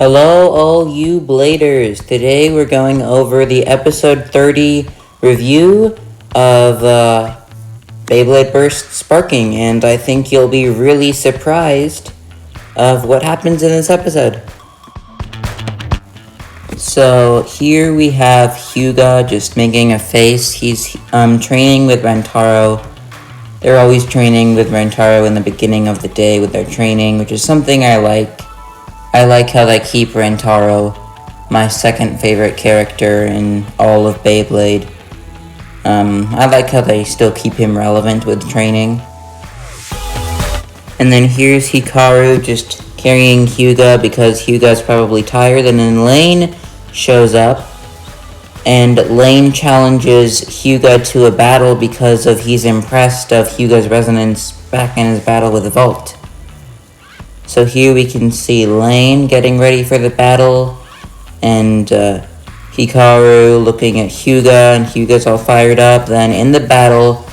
Hello all you bladers. Today we're going over the episode 30 review of Beyblade Burst Sparking, and I think you'll be really surprised of what happens in this episode. So here we have HYUGA just making a face. He's training with Rentaro. They're always training with Rentaro in the beginning of the day with their training, which is something I like. I like how they keep Rentaro, my second favorite character in all of Beyblade. I like how they still keep him relevant with training. And then here's HIKARU just carrying HYUGA because HYUGA's probably tired. And then Lane shows up. And Lane challenges HYUGA to a battle because he's impressed of HYUGA's resonance back in his battle with Volt. So here we can see Lane getting ready for the battle, and HIKARU looking at HYUGA, and HYUGA's all fired up. Then in the battle,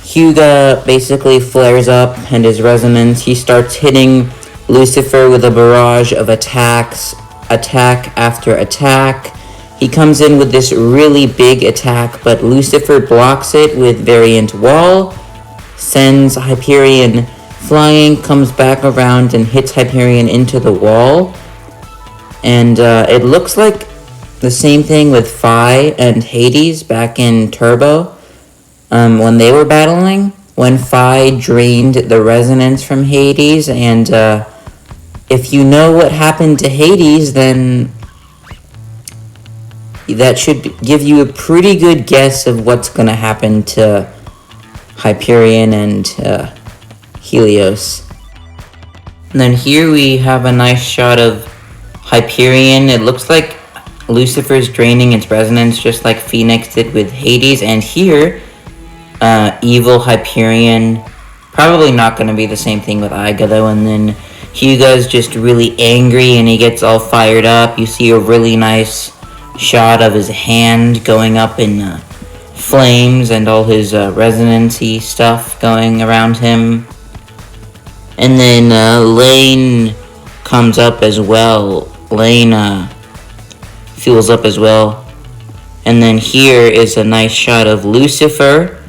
HYUGA basically flares up, and his resonance, he starts hitting Lucifer with a barrage of attacks, attack after attack. He comes in with this really big attack, but Lucifer blocks it with Variant Wall, sends Hyperion flying, comes back around and hits Hyperion into the wall. And it looks like the same thing with Phi and Hades back in Turbo. When they were battling, when Phi drained the resonance from Hades, and if you know what happened to Hades, then that should give you a pretty good guess of what's going to happen to Hyperion and Helios. And then here we have a nice shot of Hyperion. It looks like Lucifer's draining its resonance just like Phoenix did with Hades. And here, evil Hyperion, probably not going to be the same thing with HYUGA though. And then HYUGA's just really angry and he gets all fired up. You see a really nice shot of his hand going up in flames and all his resonancy stuff going around him. And then Lane comes up as well. Lane fuels up as well. And then here is a nice shot of Lucifer.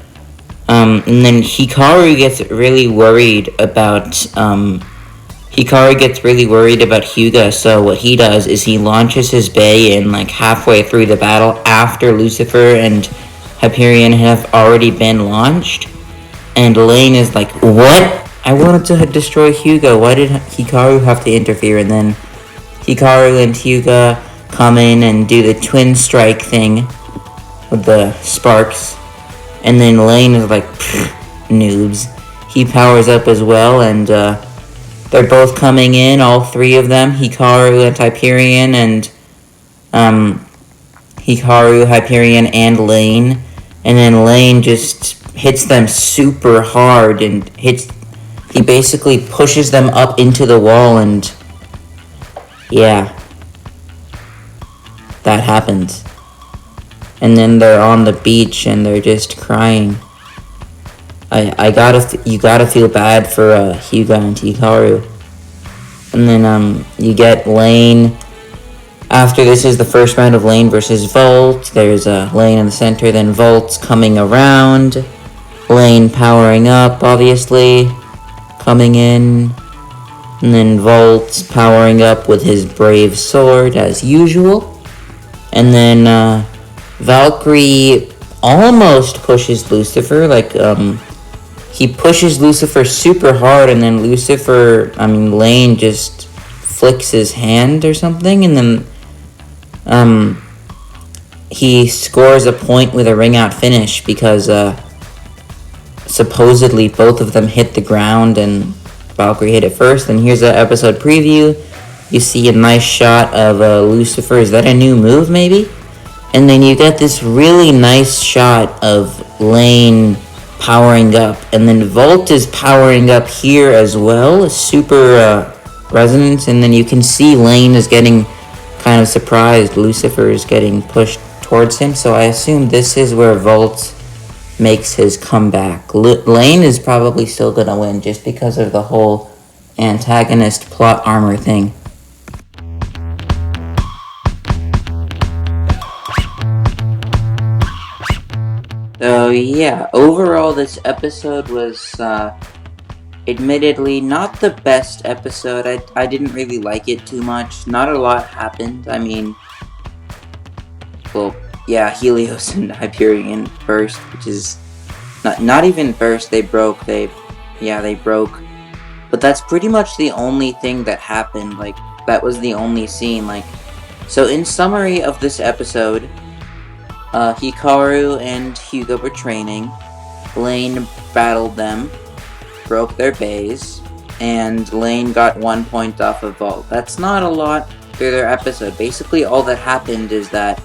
And then HIKARU gets really worried about HYUGA. So what he does is he launches his Bey in like halfway through the battle after Lucifer and Hyperion have already been launched. And Lane is like, what? I wanted to destroy HYUGA. Why did HIKARU have to interfere? And then HIKARU and HYUGA come in and do the twin strike thing with the sparks. And then Lane is like, noobs. He powers up as well, and they're both coming in, all three of them, HIKARU and Hyperion, and HIKARU, Hyperion, and Lane. And then Lane just hits them super hard and he basically pushes them up into the wall, and yeah, that happens. And then they're on the beach and they're just crying. You gotta feel bad for HYUGA and HIKARU. And then you get Lane. After this is the first round of Lane versus Volt. There's Lane in the center, then Volt's coming around. Lane powering up, obviously, coming in. And then Volt's powering up with his brave sword as usual. And then Valkyrie almost pushes Lucifer, he pushes Lucifer super hard, and then Lane just flicks his hand or something, and then he scores a point with a ring out finish because supposedly both of them hit the ground and Valkyrie hit it first. And here's the episode preview. You see a nice shot of Lucifer. Is that a new move maybe? And then you get this really nice shot of Lane powering up. And then Volt is powering up here as well. Super resonance. And then you can see Lane is getting kind of surprised. Lucifer is getting pushed towards him. So I assume this is where Volt makes his comeback. Lane is probably still going to win just because of the whole antagonist plot armor thing. So yeah, overall this episode was admittedly not the best episode. I didn't really like it too much. Not a lot happened. I mean, well, yeah, Helios and Hyperion burst, which is not even burst, they broke. They broke. But that's pretty much the only thing that happened. Like, that was the only scene. Like, so in summary of this episode, Hikaru and HYUGA were training. Lane battled them, broke their BEYS, and Lane got 1 point off of Vault. That's not a lot through their episode. Basically, all that happened is that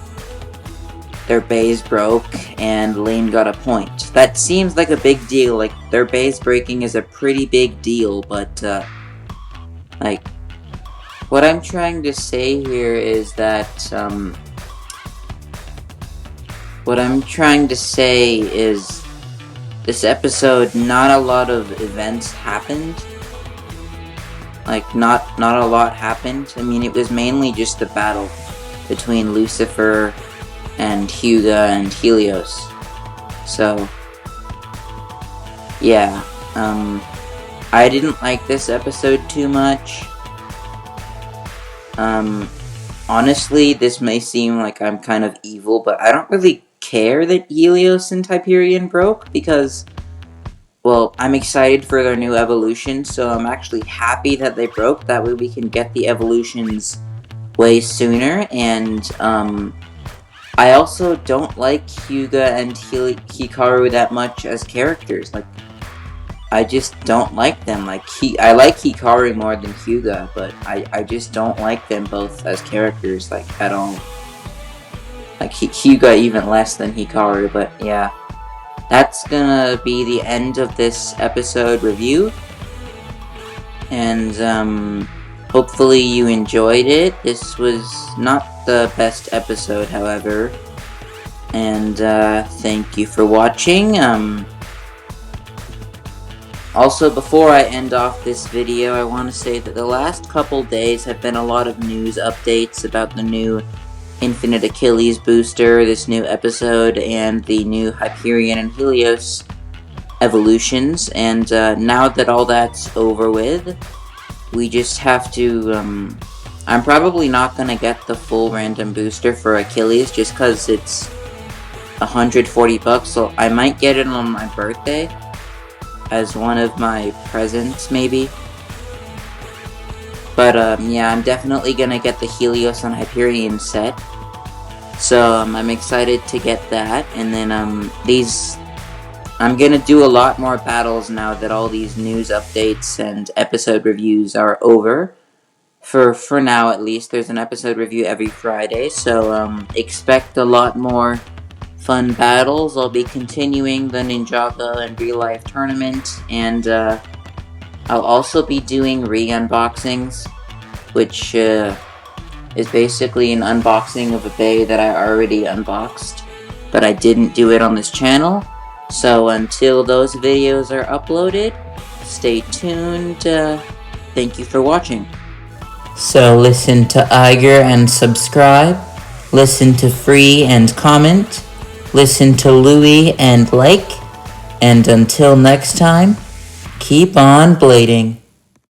their BEYS broke and Lane got a point. That seems like a big deal. Like, their BEYS breaking is a pretty big deal, but, like, what I'm trying to say here is that, what I'm trying to say is this episode, not a lot of events happened. Like, not a lot happened. I mean, it was mainly just the battle between Lucifer and HYUGA and Helios. So, yeah, I didn't like this episode too much. Honestly, this may seem like I'm kind of evil, but I don't really care that Helios and Hyperion broke, because, well, I'm excited for their new evolution, so I'm actually happy that they broke. That way we can get the evolutions way sooner, and, I also don't like HYUGA and Hikaru that much as characters. Like, I just don't like them. Like, I like Hikaru more than HYUGA, but I just don't like them both as characters, like, at all. Like, HYUGA even less than Hikaru, but yeah. That's gonna be the end of this episode review. And, hopefully you enjoyed it. This was not the best episode, however. And, thank you for watching. Also, before I end off this video, I want to say that the last couple days have been a lot of news updates about the new Infinite Achilles booster, this new episode, and the new Hyperion and Helios evolutions. And, now that all that's over with, we just have to, I'm probably not gonna get the full random booster for Achilles just because it's $140, so I might get it on my birthday as one of my presents, maybe. But, yeah, I'm definitely gonna get the Helios and Hyperion set. So, I'm excited to get that, and then, I'm gonna do a lot more battles now that all these news updates and episode reviews are over. For now, at least, there's an episode review every Friday, so, expect a lot more fun battles. I'll be continuing the Ninjago and Real Life tournament, and, I'll also be doing re-unboxings, which, is basically an unboxing of a BEY that I already unboxed, but I didn't do it on this channel. So until those videos are uploaded, stay tuned. Thank you for watching. So listen to Iger and subscribe. Listen to Free and comment. Listen to Louie and like. And until next time, keep on blading.